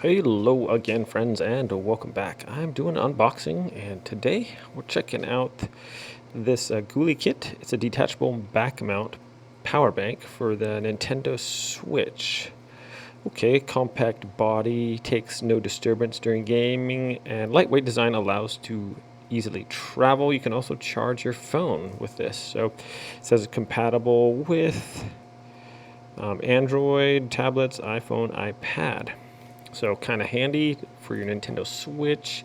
Hello again, friends, and welcome back. I'm doing an unboxing, and today we're checking out this Gulikit. It's a detachable back mount power bank for the Nintendo Switch. Okay, compact body, takes no disturbance during gaming, and lightweight design allows to easily travel. You can also charge your phone with this. So it says it's compatible with Android, tablets, iPhone, iPad. So kind of handy for your Nintendo Switch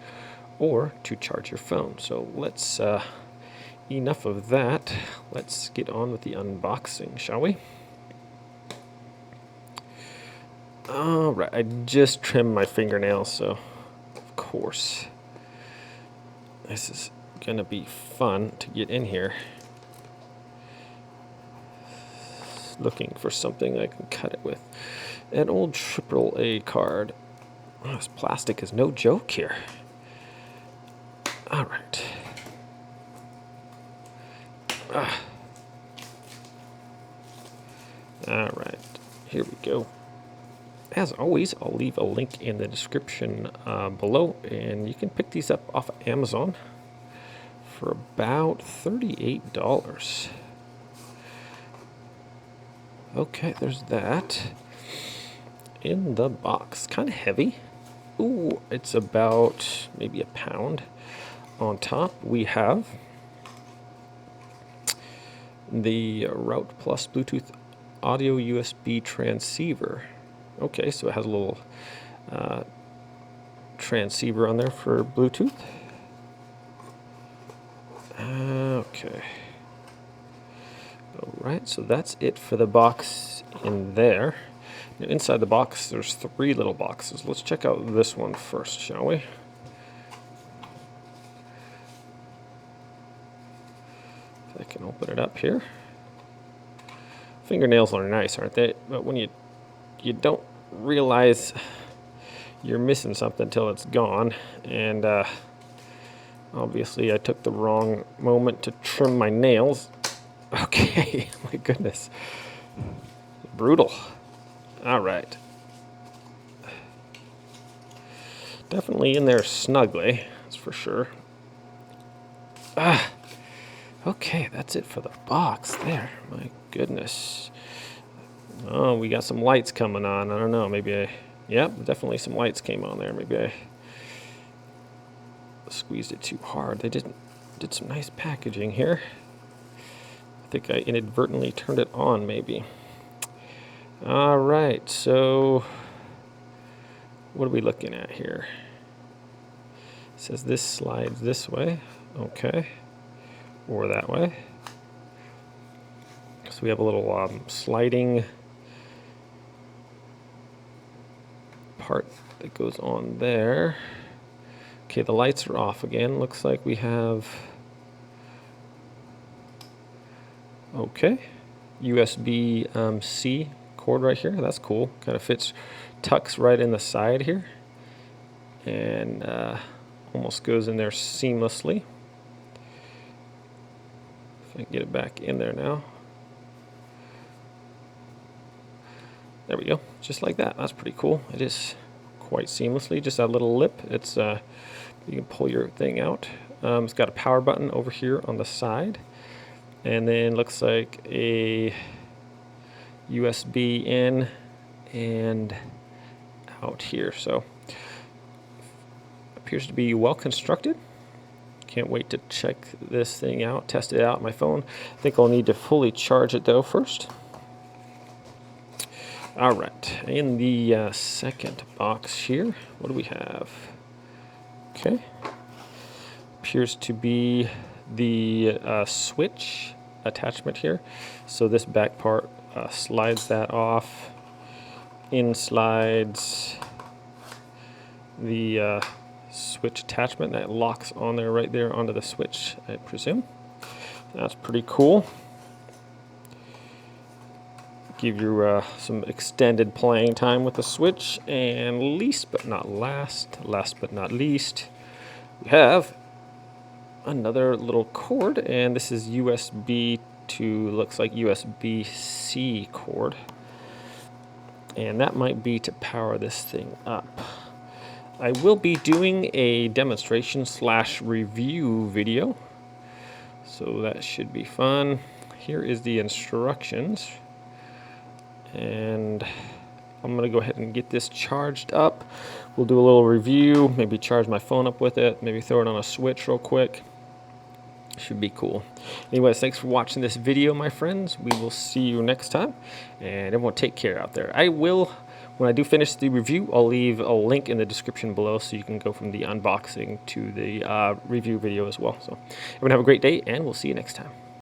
or to charge your phone. So let's, enough of that. Let's get on with the unboxing, shall we? All right, I just trimmed my fingernails, so of course this is gonna be fun to get in here. Looking for something I can cut it with. An old AAA card. Oh, this plastic is no joke here. All right. All right, here we go. As always, I'll leave a link in the description below, and you can pick these up off of Amazon for about $38. Okay, there's that. In the box, kind of heavy. Ooh, it's about maybe a pound. On top, we have the Route Plus Bluetooth audio USB transceiver. Okay, so it has a little transceiver on there for Bluetooth. Okay. All right, so that's it for the box in there. Now, inside the box, there's 3 little boxes. Let's check out this one first, shall we? If I can open it up here. Fingernails are nice, aren't they? But when you don't realize you're missing something until it's gone, and obviously I took the wrong moment to trim my nails. Okay, my goodness. Brutal. All right. Definitely in there snugly, that's for sure. Okay, that's it for the box there. My goodness. Oh, we got some lights coming on. I don't know, maybe yep, definitely some lights came on there. Maybe I squeezed it too hard. They did some nice packaging here. I think I inadvertently turned it on, maybe. All right, so what are we looking at here? It says this slides this way, okay, or that way. So we have a little sliding part that goes on there. Okay, the lights are off again. Looks like we have, okay, USB-C cord right here. That's cool. Kind of fits, tucks right in the side here, and almost goes in there seamlessly. If I can get it back in there now. There we go, just like that. That's pretty cool. It is quite seamlessly, just that little lip. It's you can pull your thing out. It's got a power button over here on the side, and then looks like a USB in and out here. So appears to be well constructed. Can't wait to check this thing out, test it out on my phone. I think I'll need to fully charge it though first. All right, in the second box here, what do we have? Okay, appears to be the switch attachment here. So this back part slides that off. In slides the switch attachment that locks on there, right there onto the switch, I presume. That's pretty cool. Give you some extended playing time with the Switch. And last but not least, we have another little cord, and this is USB to, looks like USB-C cord, and that might be to power this thing up. I will be doing a demonstration / review video, so that should be fun. Here is the instructions, and I'm gonna go ahead and get this charged up. We'll do a little review, maybe charge my phone up with it, maybe throw it on a switch real quick. Should be cool. Anyways, thanks for watching this video, my friends. We will see you next time, and everyone take care out there. When I do finish the review, I'll leave a link in the description below so you can go from the unboxing to the review video as well. So everyone have a great day, and we'll see you next time.